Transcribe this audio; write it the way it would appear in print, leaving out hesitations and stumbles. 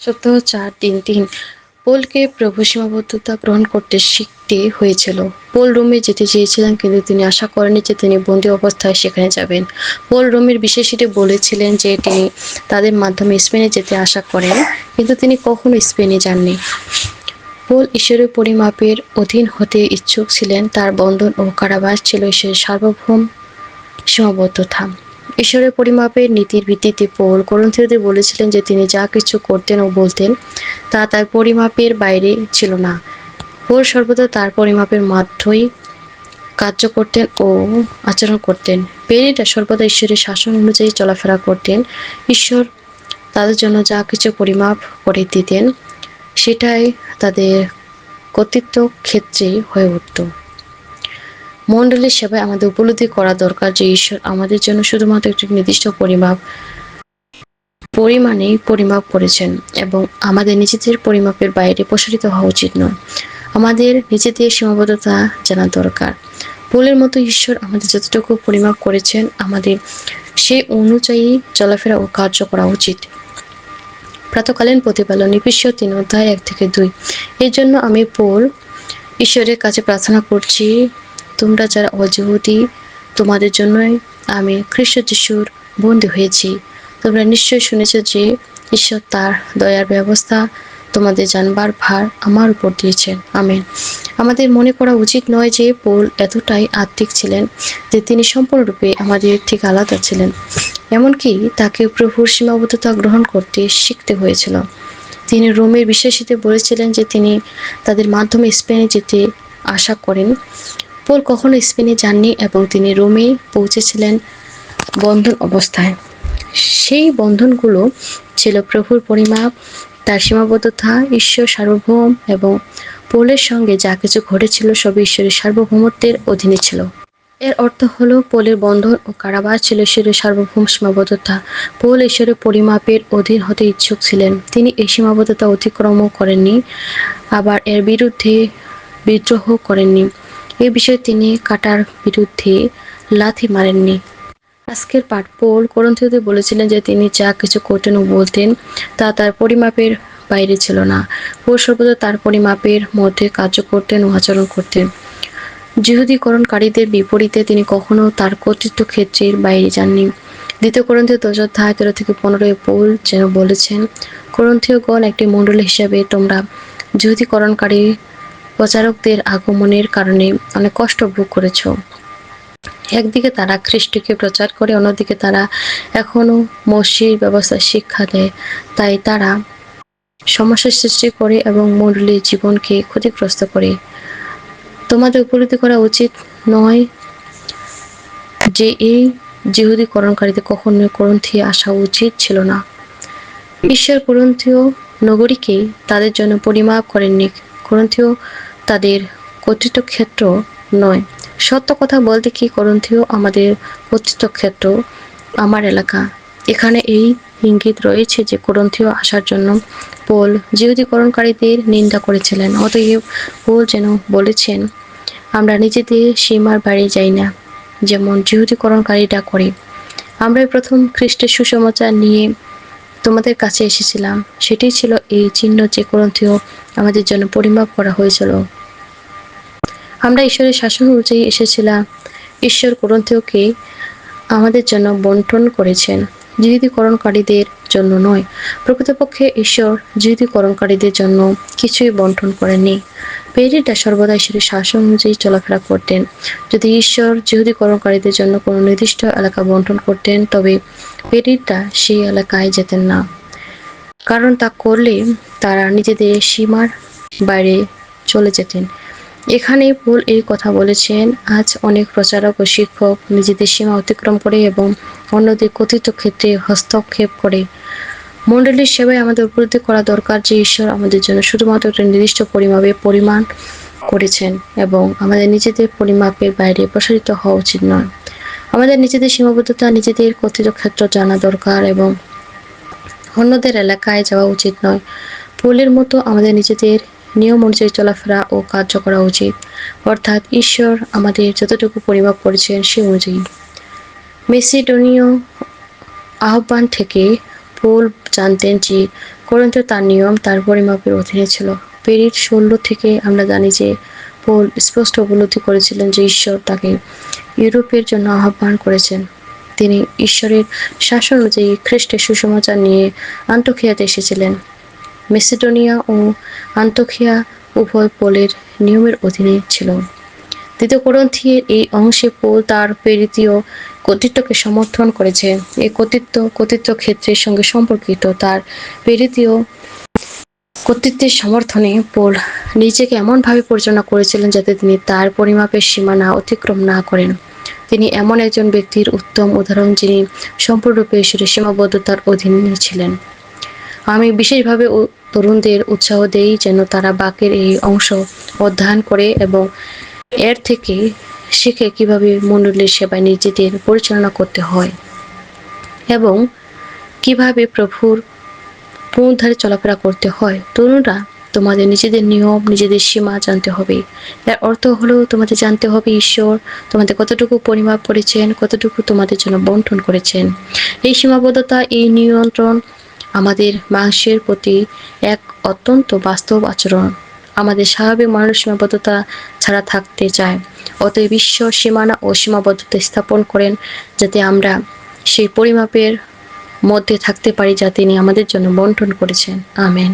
সপ্তাহ 4-3-3 পোলকে প্রভু সীমাবদ্ধতা গ্রহণ করতে শিখতে হয়েছিল। পোল রোমে যেতে চেয়েছিলেন, কিন্তু তিনি আশা করেননি যে তিনি বন্দী অবস্থায় সেখানে যাবেন। পোল রোমের বিশেষীরা বলেছিলেন যে তিনি তাদের মাধ্যমে স্পেনে যেতে আশা করেন, কিন্তু তিনি কখনো স্পেনে যাননি। পোল ঈশ্বরের পরিমাপের অধীন হতে ইচ্ছুক ছিলেন। তার বন্ধন ও কারাবাস ছিল ঈশ্বরের সার্বভৌম সীমাবদ্ধতা। ঈশ্বরের পরিমাপের নীতির ভিত্তিতে পৌল করন্থীয়দের বলেছিলেন যে তিনি যা কিছু করতেন ও বলতেন তা তার পরিমাপের বাইরে ছিল না। পৌল সর্বদা তার পরিমাপের মাধ্যমেই কার্য করতেন ও আচরণ করতেন। প্রেরিতরা সর্বদা ঈশ্বরের শাসন অনুযায়ী চলাফেরা করতেন। ঈশ্বর তাদের জন্য যা কিছু পরিমাপ করে দিতেন সেটাই তাদের কর্তৃত্ব ক্ষেত্রে হয়ে উঠত। মণ্ডলীর সেবায় আমাদের উপলব্ধি করা দরকার যে ঈশ্বর আমাদের জন্য শুধুমাত্র একটি নির্দিষ্ট পরিমাণেই পরিমাপ করেছেন এবং আমাদের নিজেদের পরিমাপের বাইরে প্রসারিত হওয়া উচিত নয়। আমাদের নিজেদের সীমাবদ্ধতা জানা দরকার। পৌলের মতো ঈশ্বর আমাদের যতটুকু পরিমাপ করেছেন আমাদের সেই অনুযায়ী চলাফেরা ও কার্য করা উচিত। প্রাতঃকালীন প্রতিপালন এফেসীয় 3:1-2। এর জন্য আমি পৌল ঈশ্বরের কাছে প্রার্থনা করছি, তোমরা যারা অযহুদি, তোমাদের জন্যই আমি খ্রিস্ট যিশুর বন্দী হয়েছি। তোমরা নিশ্চয়ই শুনেছ যে ঈশ্বর তার দয়ার ব্যবস্থা তোমাদের জানবার ভার আমার উপর দিয়েছেন। আমেন। আমাদের মনে করা উচিত নয় যে পৌল এতটাই আত্মিক ছিলেন যে তিনি সম্পূর্ণরূপে আমাদের থেকে আলাদা ছিলেন। এমনকি তাকে প্রভুর সীমাবদ্ধতা গ্রহণ করতে শিখতে হয়েছিল। তিনি রোমের বিশ্বাসীদের বলেছিলেন যে তিনি তাদের মাধ্যমে স্পেনে যেতে আশা করেন। পৌল কখনো স্পেনে যাননি এবং তিনি রোমে পৌঁছেছিলেন বন্ধন অবস্থায়। সেই বন্ধনগুলো ছিল প্রভুর পরিমাপ, তার সীমাবদ্ধতা, ঈশ্বর সার্বভৌম এবং পৌলের সঙ্গে যা কিছু ঘটেছিল সবই ঈশ্বরের সার্বভৌমত্বের অধীনে ছিল। এর অর্থ হলো পৌলের বন্ধন ও কারাবাস ছিল ঈশ্বরের সার্বভৌম সীমাবদ্ধতা। পৌল ঈশ্বরের পরিমাপের অধীন হতে ইচ্ছুক ছিলেন। তিনি এই সীমাবদ্ধতা অতিক্রমও করেননি, আবার এর বিরুদ্ধে বিদ্রোহ করেননি। এ বিষয়ে তিনি কাটার বিরুদ্ধে লাথি মারেননি। আজকের পাঠ পৌল করন্থীয়দের বলেছিলেন যে তিনি যা কিছু করতেন ও বলতেন তা তার পরিমাপের বাইরে ছিল না। পৌল সর্বদা তার পরিমাপের মধ্যে কার্য করতেন ও আচরণ করতেন। যিহুদীকরণকারীদের বিপরীতে তিনি কখনো তার কর্তৃত্ব ক্ষেত্রের বাইরে যাননি। 2 করন্থীয় 10:13-15 পৌল যেন বলেছেন, করন্থীয়গণ একটি মণ্ডলী হিসাবে তোমরা যিহুদীকরণকারী প্রচারকদের আগমনের কারণে অনেক কষ্ট ভোগ করেছ। একদিকে তারা খ্রিস্টকে প্রচার করে, অন্যদিকে তারা এখনো মসির ব্যবস্থা শিক্ষা দেয়। তাই তারা সমস্যার সৃষ্টি করে এবং মণ্ডলীর জীবনকে ক্ষতিগ্রস্ত করে। তোমাদের উপলব্ধি করা উচিত নয় যে এই যিহুদীকরণকারীদের কখনোই করন্থিয়ে আসা উচিত ছিল না। ঈশ্বর করন্থীয় নগরীকে তাদের জন্য পরিমাপ করেননি। করন্থীয় তাদের কর্তৃত্ব ক্ষেত্র নয়। সত্য কথা বলতে কি, করন্থীয় আমাদের কর্তৃত্ব ক্ষেত্র, আমার এলাকা। এখানে এই ইঙ্গিত রয়েছে যে করন্থীয় আসার জন্য পৌল যিহুদীকরণকারীদের নিন্দা করেছিলেন। অতএব পৌল যেন বলেছেন, আমরা নিজেদের সীমার বাইরে যাই না, যেমন যিহুদীকরণকারীরা করে। আমরাই প্রথম খ্রিস্টের সুসমাচার নিয়ে তোমাদের কাছে এসেছিলাম। সেটাই ছিল এই চিহ্ন যে করন্থীয় আমাদের জন্য পরিমাপ করা হয়েছিল। আমরা ঈশ্বরের শাসন অনুযায়ী এসেছিলাম। ঈশ্বর করন্থীয়কে আমাদের জন্য বণ্টন করেছেন, যিহুদীকরণকারীদের জন্য নয়। প্রকৃতপক্ষে ঈশ্বর যিহুদীকরণকারীদের জন্য কিছুই বণ্টন করেননি। প্রেরিতরা সর্বদা ঈশ্বরের শাসন অনুযায়ী চলাফেরা করতেন। যদি ঈশ্বর যিহুদীকরণকারীদের জন্য কোনো নির্দিষ্ট এলাকা বণ্টন করতেন, তবে প্রেরিতরা সেই এলাকায় যেতেন না, কারণ তা করলে তারা নিজেদের সীমার বাইরে চলে যেতেন। এখানেই পৌল এই কথা বলেছেন। আজ অনেক প্রচারক ও শিক্ষক নিজেদের সীমা অতিক্রম করে এবং অন্যদের কর্তৃত্ব ক্ষেত্রে হস্তক্ষেপ করে। মণ্ডলীর সেবায় আমাদের উপলব্ধি করা দরকার যে ঈশ্বর আমাদের জন্য শুধুমাত্র একটা নির্দিষ্ট পরিমাপে পরিমাণ করেছেন এবং আমাদের নিজেদের পরিমাপের বাইরে প্রসারিত হওয়া উচিত নয়। আমাদের নিজেদের সীমাবদ্ধতা, নিজেদের কর্তৃত্ব ক্ষেত্র জানা দরকার এবং অন্যদের এলাকায় যাওয়া উচিত নয়। পৌলের মতো আমাদের নিজেদের নিয়ম অনুযায়ী চলাফেরা ও কার্য করা উচিত, অর্থাৎ ঈশ্বর আমাদের যতটুকু পরিমাপ করেছেন সে অনুযায়ী। মেসিডোনীয় আহ্বান থেকে পৌল জানতেন যে করন্থীয় তার নিয়ম তার পরিমাপের অধীনে ছিল। পেরির 16 থেকে আমরা জানি যে পৌল স্পষ্ট উপলব্ধি করেছিলেন যে ঈশ্বর তাকে ইউরোপের জন্য আহ্বান করেছেন। তিনি ঈশ্বরের শাসন অনুযায়ী খ্রিস্টের সুসমাচার নিয়ে আন্তোকিয়াতে এসেছিলেন। মেসিডোনিয়া ও আন্তোকিয়া উভয় পৌলের নিয়মের অধীনে ছিল। দ্বিতীয় করন্থীর এই অংশে পৌল তার প্রেরিতীয় কর্তৃত্বকে সমর্থন করেছে। এই কর্তৃত্ব ক্ষেত্রের সঙ্গে সম্পর্কিত। তার প্রেরিতীয় কর্তৃত্বের সমর্থনে পৌল নিজেকে এমনভাবে পরিচালনা করেছিলেন যাতে তিনি তার পরিমাপের সীমানা অতিক্রম না করেন। তিনি এমন একজন ব্যক্তির উত্তম উদাহরণ যিনি সম্পূর্ণরূপে ঈশ্বরের সীমাবদ্ধতার অধীনে ছিলেন। আমি বিশেষভাবে তরুণদের উৎসাহ দেই যেন তারা বাক্যের এই অংশ অধ্যয়ন করে এবং এর থেকে শিখে কিভাবে মণ্ডলীর সেবায় নিজেদের পরিচালনা করতে হয় এবং কিভাবে প্রভুর পুনরুদ্ধারে চলাফেরা করতে হয়। তরুণরা, তোমাদের নিজেদের নিয়ম, নিজেদের সীমা জানতে হবে। এর অর্থ হলো তোমাদের জানতে হবে ঈশ্বর তোমাদের কতটুকু পরিমাপ করেছেন, কতটুকু তোমাদের জন্য বন্টন করেছেন। এই সীমাবদ্ধতা, এই নিয়ন্ত্রণ আমাদের মাংসের প্রতি এক অত্যন্ত বাস্তব আচরণ। আমাদের স্বাভাবিক মানুষ সীমাবদ্ধতা ছাড়া থাকতে চায়। অতএব ঈশ্বর সীমানা ও সীমাবদ্ধতা স্থাপন করেন যাতে আমরা সেই পরিমাপের মধ্যে থাকতে পারি যা তিনি আমাদের জন্য বন্টন করেছেন। আমেন।